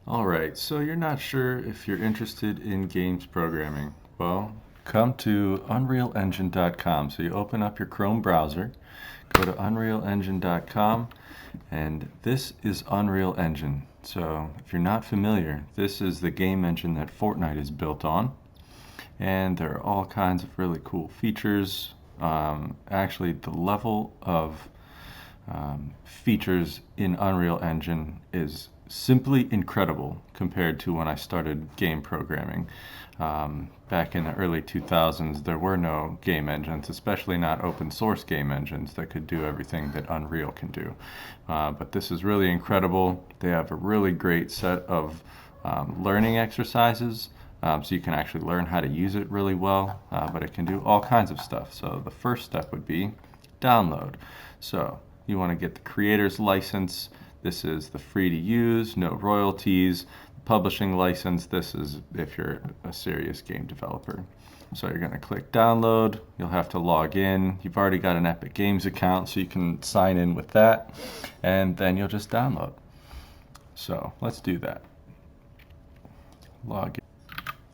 Alright, so you're not sure if you're interested in games programming. Well, come to Unrealengine.com. So you open up your Chrome browser, go to Unrealengine.com, and this is Unreal Engine. So if you're not familiar, this is the game engine that Fortnite is built on. And there are all kinds of really cool features. Actually, the level of features in Unreal Engine is simply incredible compared to when I started game programming. Back in the early 2000s, there were no game engines, especially not open source game engines that could do everything that Unreal can do. But this is really incredible. They have a really great set of learning exercises. So you can actually learn how to use it really well, but it can do all kinds of stuff. So the first step would be download. So you want to get the creator's license. This is the free to use, no royalties. Publishing license, this is if you're a serious game developer. So you're going to click download. You'll have to log in. You've already got an Epic Games account, so you can sign in with that, and then you'll just download. So let's do that. Log in.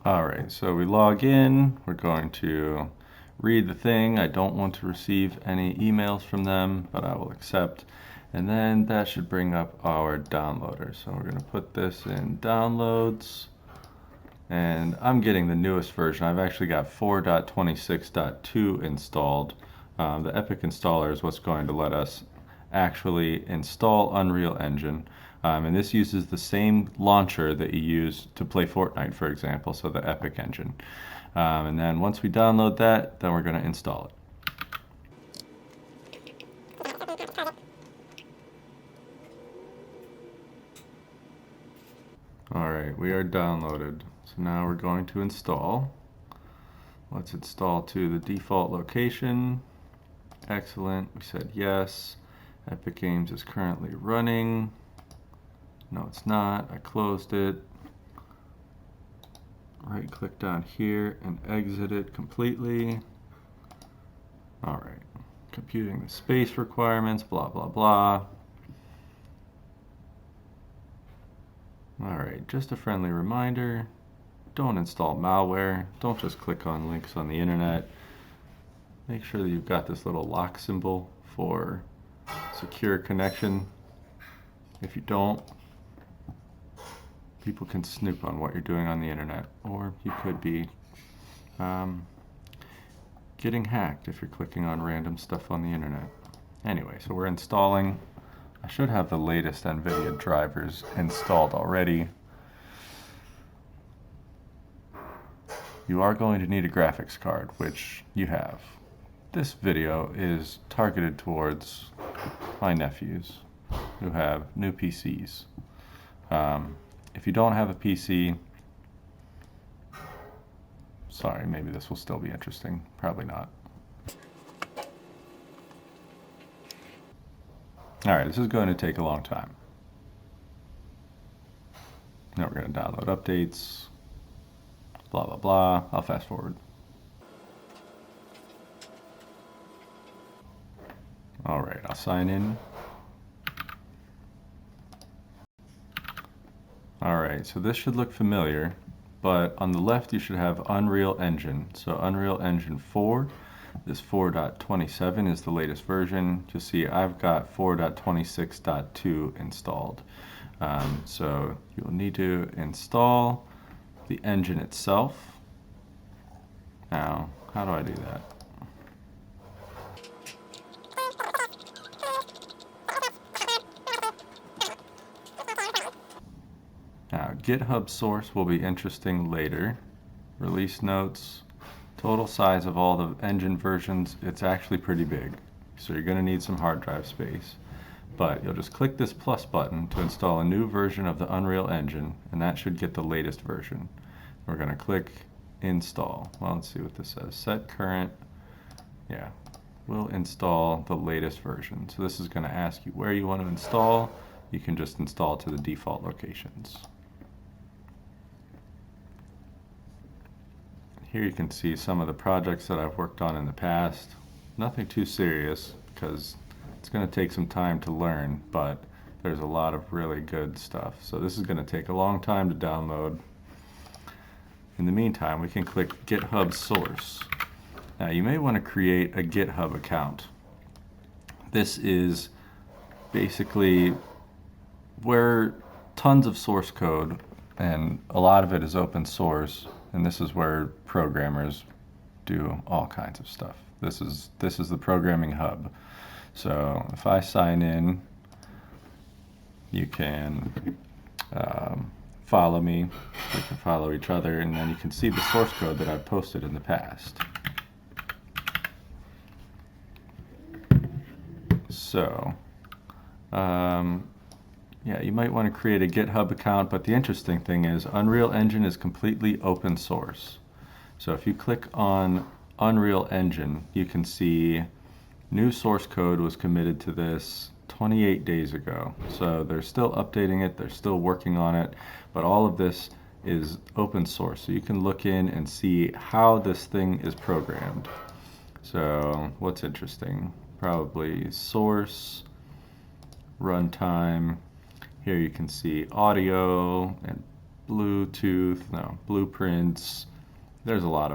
Alright, so we log in. We're going to read the thing. I don't want to receive any emails from them, but I will accept. And then that should bring up our downloader. So we're going to put this in downloads. And I'm getting the newest version. I've actually got 4.26.2 installed. The Epic installer is what's going to let us actually install Unreal Engine. And this uses the same launcher that you use to play Fortnite, for example, so the Epic engine. And then once we download that, then we're going to install it. Alright, we are downloaded. So now we're going to install. Let's install to the default location. Excellent. We said yes. Epic Games is currently running. No, it's not. I closed it. Right click down here and exit it completely. Alright. Computing the space requirements, blah, blah, blah. Alright, just a friendly reminder, don't install malware, don't just click on links on the internet. Make sure that you've got this little lock symbol for secure connection. If you don't, people can snoop on what you're doing on the internet, or you could be getting hacked if you're clicking on random stuff on the internet. Anyway, so we're installing. I should have the latest NVIDIA drivers installed already. You are going to need a graphics card, which you have. This video is targeted towards my nephews who have new PCs. If you don't have a PC, sorry, maybe this will still be interesting. Probably not. Alright, this is going to take a long time. Now we're going to download updates, blah, blah, blah. I'll fast forward. Alright, I'll sign in. Alright, so this should look familiar, but on the left you should have Unreal Engine. So Unreal Engine 4. This 4.27 is the latest version. You'll see I've got 4.26.2 installed. So you'll need to install the engine itself. Now, how do I do that? Now, GitHub source will be interesting later. Release notes. Total size of all the engine versions, it's actually pretty big. So you're going to need some hard drive space. But you'll just click this plus button to install a new version of the Unreal Engine, and that should get the latest version. We're going to click install. Well, let's see what this says. Set current. Yeah, we'll install the latest version. So this is going to ask you where you want to install. You can just install to the default locations. Here you can see some of the projects that I've worked on in the past. Nothing too serious because it's going to take some time to learn, but There's a lot of really good stuff. So this is going to take a long time to download. In the meantime, we can click GitHub source. Now you may want to create a GitHub account. This is basically where tons of source code, and a lot of it is open source, and this is where programmers do all kinds of stuff. This is the programming hub. So if I sign in, you can follow me, we can follow each other, and then you can see the source code that I've posted in the past. So, yeah, you might want to create a GitHub account, but the interesting thing is Unreal Engine is completely open source. So if you click on Unreal Engine, you can see new source code was committed to this 28 days ago. So they're still updating it, they're still working on it, but all of this is open source. So you can look in and see how this thing is programmed. So what's interesting? Probably source, runtime. Here you can see audio and Bluetooth, no, blueprints. There's a lot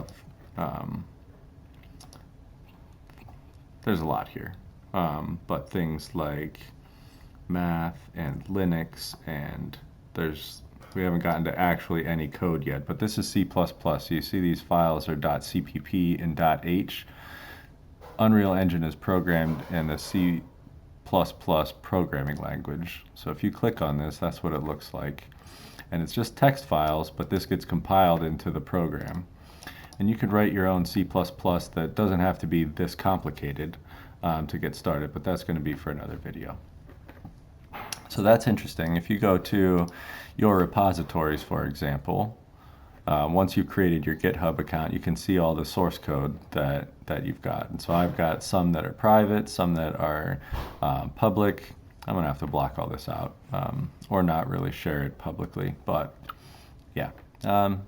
here. But things like math and Linux, and we haven't gotten to actually any code yet, but this is C++. So you see these files are .cpp and .h. Unreal Engine is programmed in the C++ programming language. So if you click on this, that's what it looks like. And it's just text files, but this gets compiled into the program. And you could write your own C++ that doesn't have to be this complicated to get started, but that's going to be for another video. So that's interesting. If you go to your repositories, for example, once you've created your GitHub account, you can see all the source code that you've got. And so I've got some that are private, some that are public. I'm going to have to block all this out or not really share it publicly, but yeah.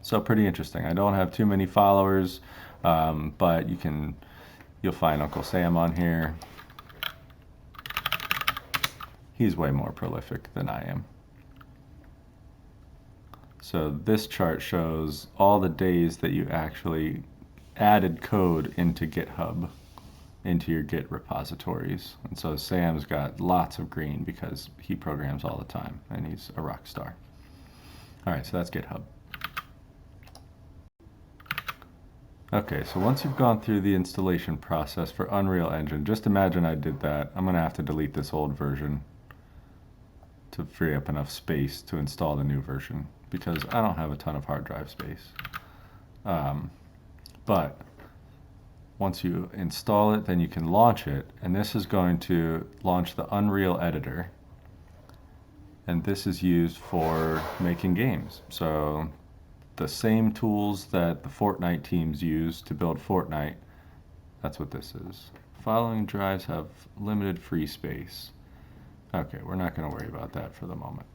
So pretty interesting. I don't have too many followers, but you'll find Uncle Sam on here. He's way more prolific than I am. So this chart shows all the days that you actually added code into GitHub, into your Git repositories. And so Sam's got lots of green because he programs all the time and he's a rock star. All right, so that's GitHub. Okay, so once you've gone through the installation process for Unreal Engine, just imagine I did that. I'm going to have to delete this old version to free up enough space to install the new version, because I don't have a ton of hard drive space. But once you install it, then you can launch it, and this is going to launch the Unreal Editor, and this is used for making games. So the same tools that the Fortnite teams use to build Fortnite, that's what this is. Following drives have limited free space. Okay, we're not going to worry about that for the moment.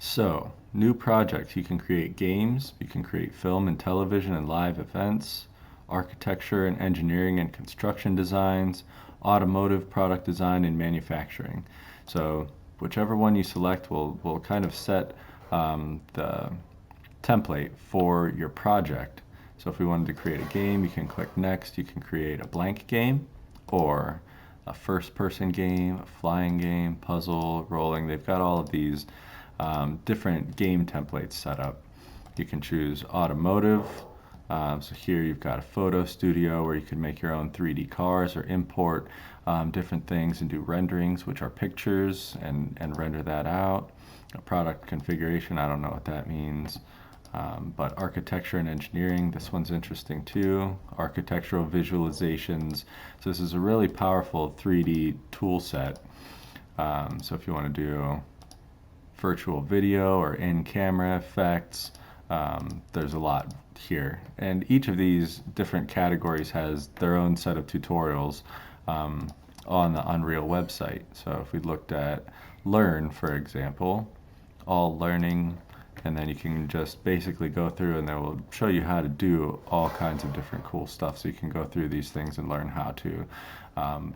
So, new projects. You can create games, you can create film and television and live events, architecture and engineering and construction designs, automotive product design and manufacturing. So, whichever one you select will kind of set the template for your project. So if we wanted to create a game, you can click next. You can create a blank game or a first-person game, a flying game, puzzle, rolling. They've got all of these different game templates set up. You can choose automotive. So here you've got a photo studio where you can make your own 3D cars or import different things and do renderings, which are pictures, and render that out. A product configuration, I don't know what that means. But architecture and engineering, this one's interesting too. Architectural visualizations. So this is a really powerful 3D tool set. So if you want to do virtual video or in-camera effects, there's a lot here. And each of these different categories has their own set of tutorials on the Unreal website. So if we looked at Learn, for example, all learning and then you can just basically go through and they will show you how to do all kinds of different cool stuff. So you can go through these things and learn how to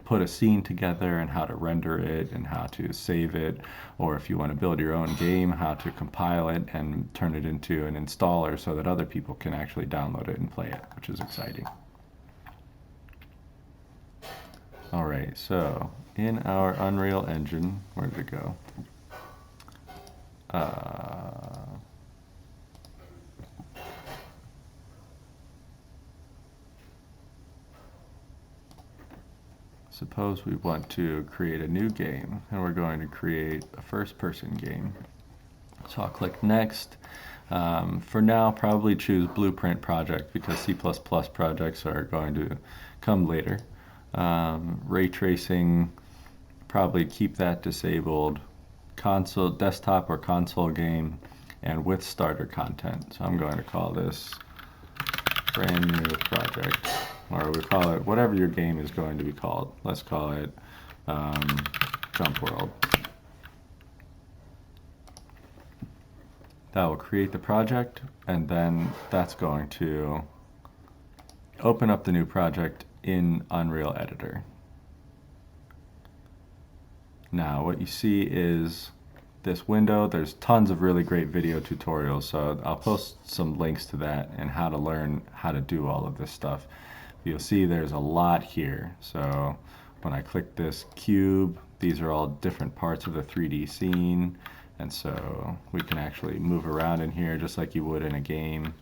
put a scene together and how to render it and how to save it, or if you want to build your own game, how to compile it and turn it into an installer so that other people can actually download it and play it, which is exciting. All right, so in our Unreal Engine, where did it go? Suppose we want to create a new game, and we're going to create a first-person game. So I'll click Next. For now, probably choose Blueprint Project because C++ projects are going to come later. Ray tracing, probably keep that disabled. Console, desktop or console game, and with starter content. So I'm going to call this brand new project, or we call it whatever your game is going to be called. Let's call it Jump World. That will create the project, and then that's going to open up the new project in Unreal Editor. Now what you see is this window. There's tons of really great video tutorials, so I'll post some links to that and how to learn how to do all of this stuff. You'll see there's a lot here. So when I click this cube, these are all different parts of the 3D scene, and so we can actually move around in here just like you would in a game.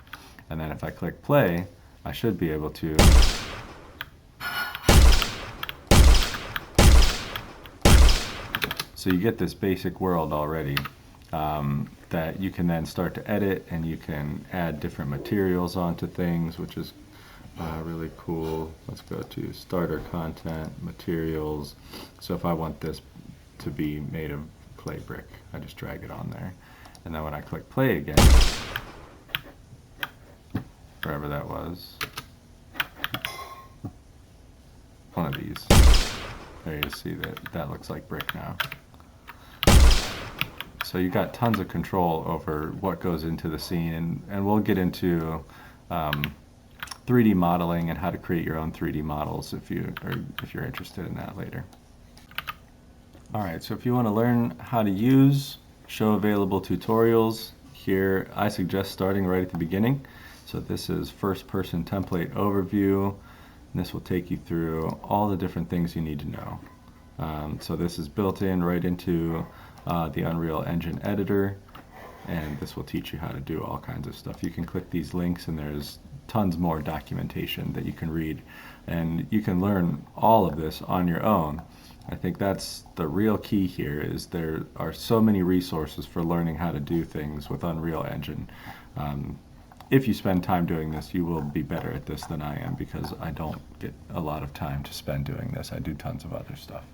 And then if I click play, I should be able to so you get this basic world already that you can then start to edit, and you can add different materials onto things, which is really cool. Let's go to starter content, materials. So if I want this to be made of clay brick, I just drag it on there. And then when I click play again, wherever that was, one of these, there you see that looks like brick now. So you got tons of control over what goes into the scene, and we'll get into 3D modeling and how to create your own 3D models if you're interested in that later. All right, so if you want to learn how to use show available tutorials, here I suggest starting right at the beginning. So this is first person template overview, and this will take you through all the different things you need to know. So this is built in right into the Unreal Engine editor, and this will teach you how to do all kinds of stuff. You can click these links and there's tons more documentation that you can read, and you can learn all of this on your own. I think that's the real key here, is there are so many resources for learning how to do things with Unreal Engine. If you spend time doing this, you will be better at this than I am, because I don't get a lot of time to spend doing this. I do tons of other stuff.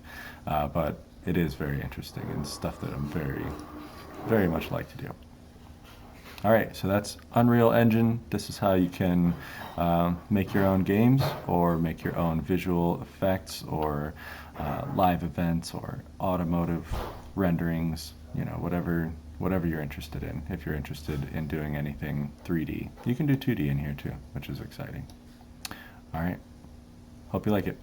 But it is very interesting and stuff that I'm very, very much like to do. All right, so that's Unreal Engine. This is how you can make your own games, or make your own visual effects, or live events, or automotive renderings, you know, whatever you're interested in. If you're interested in doing anything 3D, you can do 2D in here too, which is exciting. All right, hope you like it.